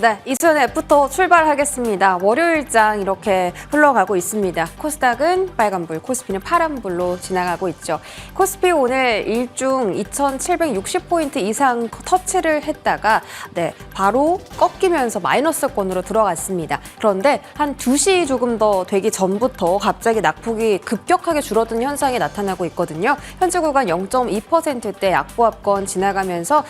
네, 이순앱부터 출발하겠습니다. 월요일장 이렇게 흘러가고 있습니다. 코스닥은 빨간불, 코스피는 파란불로 지나가고 있죠. 코스피 오늘 일중 2,760포인트 이상 터치를 했다가 바로 꺾이면서 마이너스권으로 들어갔습니다. 그런데 한 2시 조금 더 되기 전부터 갑자기 낙폭이 급격하게 줄어든 현상이 나타나고 있거든요. 현재 구간 0.2%대 약보합권 지나가면서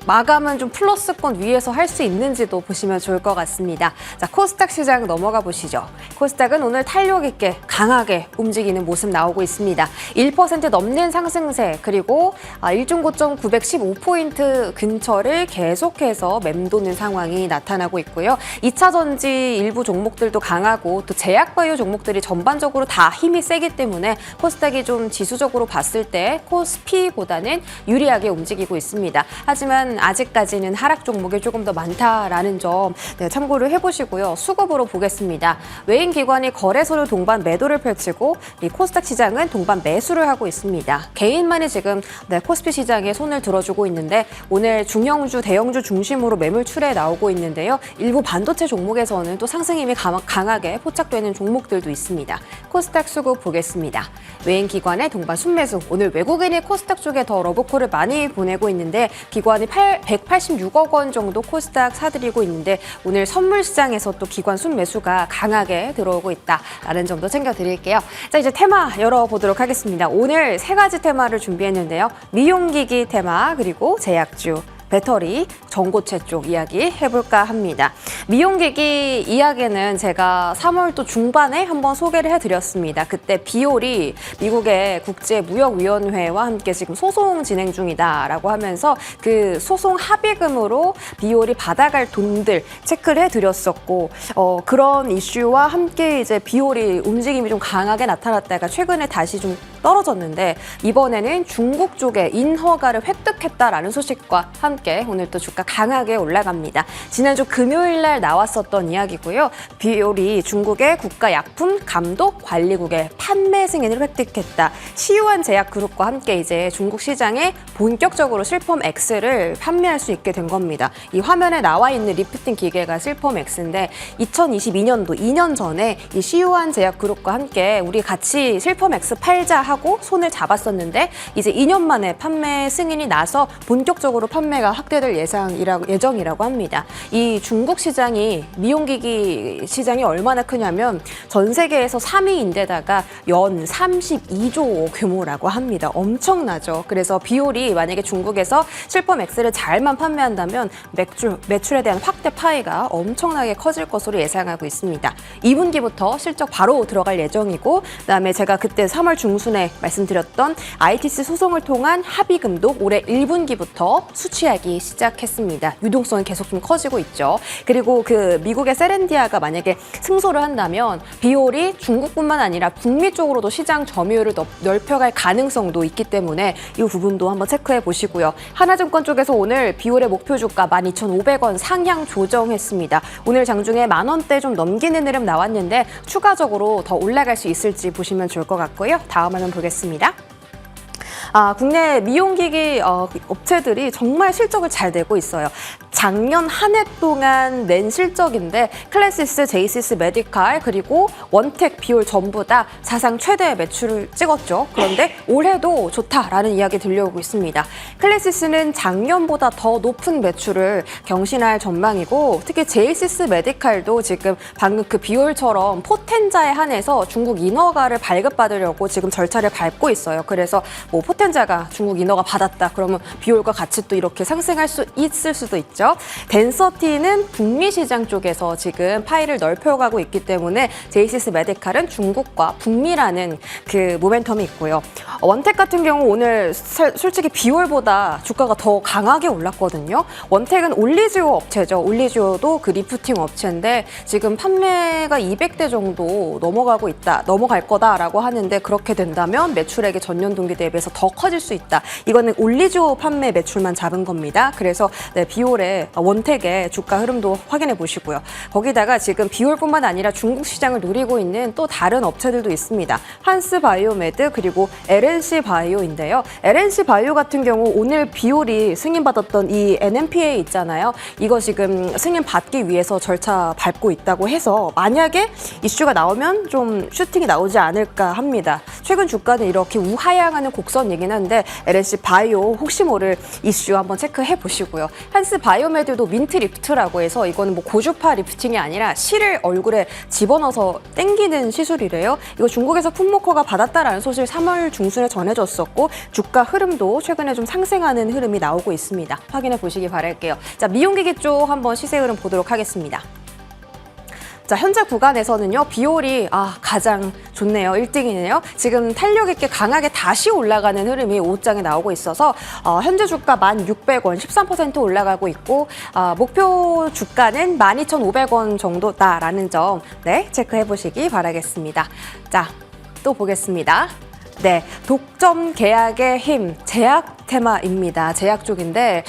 마감은 좀 플러스권 위에서 할 수 있는지도 보시면 좋을 것 같습니다. 자, 코스닥 시장 넘어가 보시죠. 코스닥은 오늘 탄력 있게 강하게 움직이는 모습 나오고 있습니다. 1% 넘는 상승세, 그리고 일중 고점 915포인트 근처를 계속해서 맴도는 상황이 나타나고 있고요. 2차 전지 일부 종목들도 강하고 또 제약바이오 종목들이 전반적으로 다 힘이 세기 때문에 코스닥이 좀 지수적으로 봤을 때 코스피보다는 유리하게 움직이고 있습니다. 하지만 아직까지는 하락 종목이 조금 더 많다라는 점 참고를 해보시고요. 수급으로 보겠습니다. 외인 기관이 거래소를 동반 매도를 펼치고 이 코스닥 시장은 동반 매수를 하고 있습니다. 개인만이 지금 코스피 시장에 손을 들어주고 있는데 오늘 중형주, 대형주 중심으로 매물출에 나오고 있는데요. 일부 반도체 종목에서는 또 상승 힘이 강하게 포착되는 종목들도 있습니다. 코스닥 수급 보겠습니다. 외인 기관의 동반 순매수, 오늘 외국인이 코스닥 쪽에 더 러브콜을 많이 보내고 있는데 기관이 186억 원 정도 코스닥 사들이고 있는데 오늘 선물 시장에서 또 기관 순매수가 강하게 들어오고 있다라는 점도 챙겨드릴게요. 자, 이제 테마 열어보도록 하겠습니다. 오늘 3가지 테마를 준비했는데요. 미용기기 테마, 그리고 제약주, 배터리, 전고체 쪽 이야기 해볼까 합니다. 미용기기 이야기는 제가 3월도 중반에 한번 소개를 해드렸습니다. 그때 비올이 미국의 국제무역위원회와 함께 지금 소송 진행 중이다라고 하면서 그 소송 합의금으로 비올이 받아갈 돈들 체크를 해드렸었고 그런 이슈와 함께 이제 비올이 움직임이 좀 강하게 나타났다가 최근에 다시 좀 떨어졌는데 이번에는 중국 쪽에 인허가를 획득했다라는 소식과 함께 오늘 또 주가 강하게 올라갑니다. 지난주 금요일 날 나왔었던 이야기고요. 비올이 중국의 국가약품감독관리국의 판매 승인을 획득했다. 시유한 제약그룹과 함께 이제 중국 시장에 본격적으로 실펌 X를 판매할 수 있게 된 겁니다. 이 화면에 나와 있는 리프팅 기계가 실펌 X인데 2022년도 2년 전에 이 시유한 제약그룹과 함께 우리 같이 실펌 X 팔자 하고 손을 잡았었는데 이제 2년 만에 판매 승인이 나서 본격적으로 판매가 확대될 예정이라고 합니다. 이 중국 시장이 미용기기 시장이 얼마나 크냐면 전 세계에서 3위인데다가 연 32조 규모라고 합니다. 엄청나죠. 그래서 비올이 만약에 중국에서 실펌 X를 잘만 판매한다면 매출에 대한 확대 파이가 엄청나게 커질 것으로 예상하고 있습니다. 2분기부터 실적 바로 들어갈 예정이고 그다음에 제가 그때 3월 중순에 말씀드렸던 ITC 소송을 통한 합의금도 올해 1분기부터 수취하기 시작했습니다. 유동성이 계속 좀 커지고 있죠. 그리고 그 미국의 세렌디아가 만약에 승소를 한다면 비올이 중국뿐만 아니라 북미 쪽으로도 시장 점유율을 넓혀갈 가능성도 있기 때문에 이 부분도 한번 체크해 보시고요. 하나증권 쪽에서 오늘 비올의 목표 주가 12,500원 상향 조정했습니다. 오늘 장중에 10,000원대 좀 넘기는 흐름 나왔는데 추가적으로 더 올라갈 수 있을지 보시면 좋을 것 같고요. 다음 화면 보겠습니다. 국내 미용기기 업체들이 정말 실적을 잘 내고 있어요. 작년 한 해 동안 낸 실적인데 클래시스, 제이시스 메디칼, 그리고 원텍, 비올 전부 다 사상 최대 매출을 찍었죠. 그런데 올해도 좋다라는 이야기 들려오고 있습니다. 클래시스는 작년보다 더 높은 매출을 경신할 전망이고 특히 제이시스 메디칼도 지금 방금 그 비올처럼 포텐자에 한해서 중국 인허가를 발급받으려고 지금 절차를 밟고 있어요. 그래서 뭐 포텐자가 중국 인허가 받았다 그러면 비올과 같이 또 이렇게 상승할 수 있을 수도 있죠. 덴서티는 북미 시장 쪽에서 지금 파이를 넓혀가고 있기 때문에 제이시스 메디칼은 중국과 북미라는 그 모멘텀이 있고요. 원텍 같은 경우 오늘 솔직히 비올보다 주가가 더 강하게 올랐거든요. 원텍은 올리지오 업체죠. 올리지오도 그 리프팅 업체인데 지금 판매가 200대 정도 넘어갈 거다라고 하는데 그렇게 된다면 매출액이 전년 동기 대비해서 더 커질 수 있다. 이거는 올리지오 판매 매출만 잡은 겁니다. 그래서 비올의 원택의 주가 흐름도 확인해 보시고요. 거기다가 지금 비올뿐만 아니라 중국 시장을 노리고 있는 또 다른 업체들도 있습니다. 한스 바이오메드 그리고 LNC 바이오인데요. LNC 바이오 같은 경우 오늘 비올이 승인받았던 이 NMPA 있잖아요. 이거 지금 승인받기 위해서 절차 밟고 있다고 해서 만약에 이슈가 나오면 좀 슈팅이 나오지 않을까 합니다. 최근 주가는 이렇게 우하향하는 곡선이긴 한데 LNC 바이오 혹시 모를 이슈 한번 체크해 보시고요. 한스 바이오메드도 민트 리프트라고 해서 이거는 뭐 고주파 리프팅이 아니라 실을 얼굴에 집어넣어서 땡기는 시술이래요. 이거 중국에서 풋모커가 받았다라는 소식 3월 중순에 전해졌었고 주가 흐름도 최근에 좀 상승하는 흐름이 나오고 있습니다. 확인해 보시기 바랄게요. 자, 미용기기 쪽 한번 시세 흐름 보도록 하겠습니다. 자, 현재 구간에서는요, 비올이 가장 좋네요. 1등이네요. 지금 탄력 있게 강하게 다시 올라가는 흐름이 5장에 나오고 있어서 현재 주가 1,600원, 13% 올라가고 있고 목표 주가는 12,500원 정도다라는 점 체크해 보시기 바라겠습니다. 자, 또 보겠습니다. 네, 독점 계약의 힘, 제약 테마입니다. 제약 쪽인데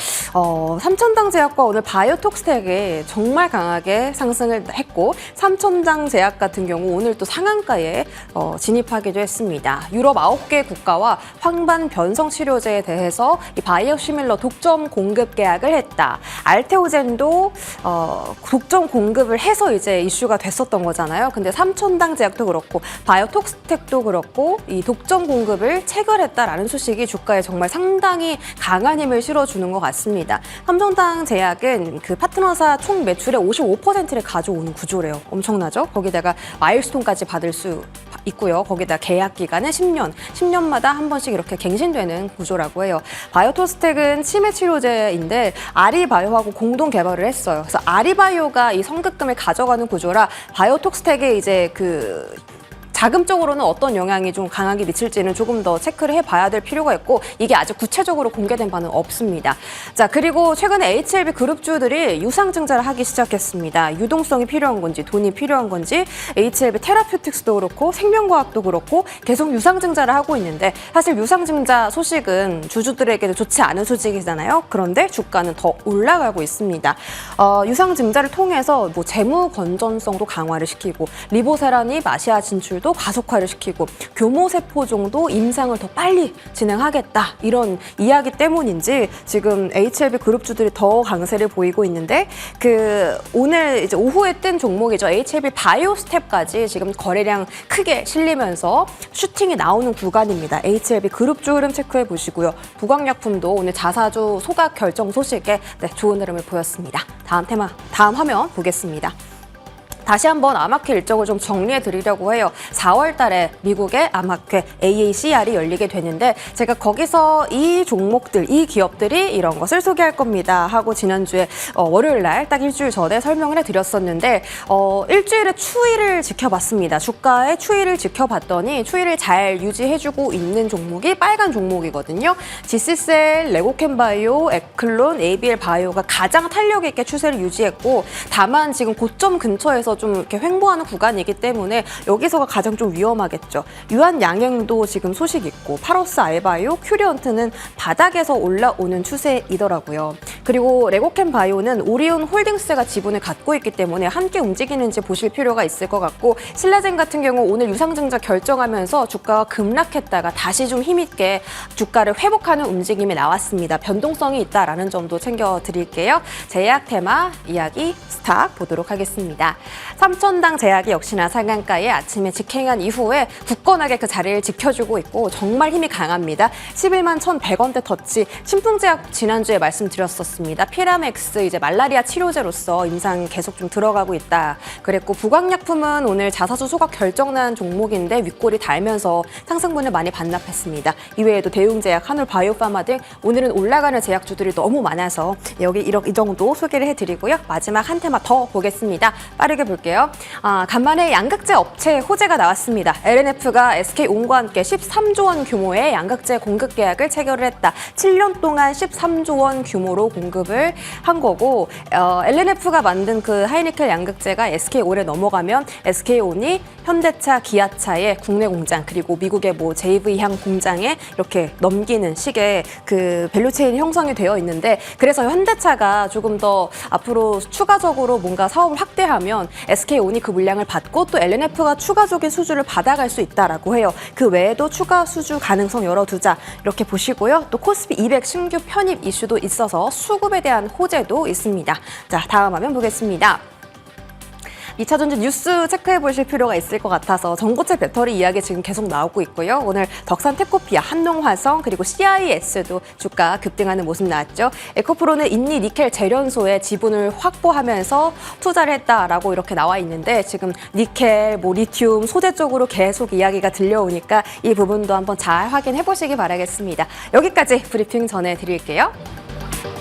삼천당 제약과 오늘 바이오톡스텍이 정말 강하게 상승을 했고 삼천당 제약 같은 경우 오늘 또 상한가에 진입하기도 했습니다. 유럽 9개 국가와 황반 변성 치료제에 대해서 이 바이오시밀러 독점 공급 계약을 했다. 알테오젠도 독점 공급을 해서 이제 이슈가 됐었던 거잖아요. 근데 삼천당 제약도 그렇고 바이오톡스텍도 그렇고 이 독점 공급을 체결했다라는 소식이 주가에 정말 상당히 강한 힘을 실어주는 것 같습니다. 삼성당 제약은 그 파트너사 총 매출의 55%를 가져오는 구조래요. 엄청나죠? 거기다가 마일스톤까지 받을 수 있고요. 거기다 계약 기간은 10년, 10년마다 한 번씩 이렇게 갱신되는 구조라고 해요. 바이오토스텍은 치매 치료제인데 아리바이오하고 공동 개발을 했어요. 그래서 아리바이오가 이 성급금을 가져가는 구조라 바이오톡스텍의 이제 그 자금적으로는 어떤 영향이 좀 강하게 미칠지는 조금 더 체크를 해봐야 될 필요가 있고 이게 아직 구체적으로 공개된 바는 없습니다. 자, 그리고 최근에 HLB 그룹주들이 유상증자를 하기 시작했습니다. 유동성이 필요한 건지 돈이 필요한 건지 HLB 테라퓨틱스도 그렇고 생명과학도 그렇고 계속 유상증자를 하고 있는데 사실 유상증자 소식은 주주들에게도 좋지 않은 소식이잖아요. 그런데 주가는 더 올라가고 있습니다. 유상증자를 통해서 뭐 재무 건전성도 강화를 시키고 리보세라니 아시아 진출도 가속화를 시키고 교모세포 정도 임상을 더 빨리 진행하겠다 이런 이야기 때문인지 지금 HLB 그룹주들이 더 강세를 보이고 있는데 그 오늘 이제 오후에 뜬 종목이죠. HLB 바이오스텝까지 지금 거래량 크게 실리면서 슈팅이 나오는 구간입니다. HLB 그룹주 흐름 체크해 보시고요. 부광약품도 오늘 자사주 소각 결정 소식에 좋은 흐름을 보였습니다. 다음 화면 보겠습니다. 다시 한번 암학회 일정을 좀 정리해 드리려고 해요. 4월 달에 미국의 암학회 AACR이 열리게 되는데 제가 거기서 이 종목들, 이 기업들이 이런 것을 소개할 겁니다 하고 지난주에 월요일 날 딱 일주일 전에 설명을 해드렸었는데 일주일의 추이를 지켜봤습니다. 주가의 추이를 지켜봤더니 추이를 잘 유지해주고 있는 종목이 빨간 종목이거든요. 지시셀, 레고캠바이오, 에클론, ABL 바이오가 가장 탄력 있게 추세를 유지했고 다만 지금 고점 근처에서 좀 이렇게 횡보하는 구간이기 때문에 여기서가 가장 좀 위험하겠죠. 유한양행도 지금 소식 있고 파로스 알바이오, 큐리언트는 바닥에서 올라오는 추세이더라고요. 그리고 레고캠 바이오는 오리온 홀딩스가 지분을 갖고 있기 때문에 함께 움직이는지 보실 필요가 있을 것 같고 신라젠 같은 경우 오늘 유상증자 결정하면서 주가가 급락했다가 다시 좀 힘있게 주가를 회복하는 움직임이 나왔습니다. 변동성이 있다라는 점도 챙겨드릴게요. 제약 테마 이야기 스탑 보도록 하겠습니다. 삼천당 제약이 역시나 상한가에 아침에 직행한 이후에 굳건하게 그 자리를 지켜주고 있고 정말 힘이 강합니다. 11만 1,100원대 터치. 신풍제약 지난주에 말씀드렸었습니다. 피라맥스 이제 말라리아 치료제로서 임상 계속 좀 들어가고 있다. 그랬고 부광약품은 오늘 자사주 소각 결정난 종목인데 윗골이 달면서 상승분을 많이 반납했습니다. 이외에도 대웅제약, 한울바이오파마 등 오늘은 올라가는 제약주들이 너무 많아서 여기 이 정도 소개를 해드리고요. 마지막 한 테마 더 보겠습니다. 빠르게 볼게요. 볼게요. 간만에 양극재 업체 호재가 나왔습니다. LNF가 SK온과 함께 13조 원 규모의 양극재 공급 계약을 체결을 했다. 7년 동안 13조 원 규모로 공급을 한 거고, LNF가 만든 그 하이니켈 양극재가 SK온에 넘어가면 SK온이 현대차, 기아차의 국내 공장 그리고 미국의 뭐 JV향 공장에 이렇게 넘기는 식의 그 밸류체인이 형성이 되어 있는데, 그래서 현대차가 조금 더 앞으로 추가적으로 뭔가 사업을 확대하면 SK온이 그 물량을 받고 또 LNF가 추가적인 수주를 받아갈 수 있다라고 해요. 그 외에도 추가 수주 가능성 열어두자 이렇게 보시고요. 또 코스피 200 신규 편입 이슈도 있어서 수급에 대한 호재도 있습니다. 자, 다음 화면 보겠습니다. 2차 전지 뉴스 체크해 보실 필요가 있을 것 같아서 전고체 배터리 이야기 지금 계속 나오고 있고요. 오늘 덕산 테코피아, 한농화성 그리고 CIS도 주가 급등하는 모습 나왔죠. 에코프로는 인니 니켈 재련소에 지분을 확보하면서 투자를 했다라고 이렇게 나와 있는데, 지금 니켈, 뭐 리튬, 소재 쪽으로 계속 이야기가 들려오니까 이 부분도 한번 잘 확인해 보시기 바라겠습니다. 여기까지 브리핑 전해드릴게요.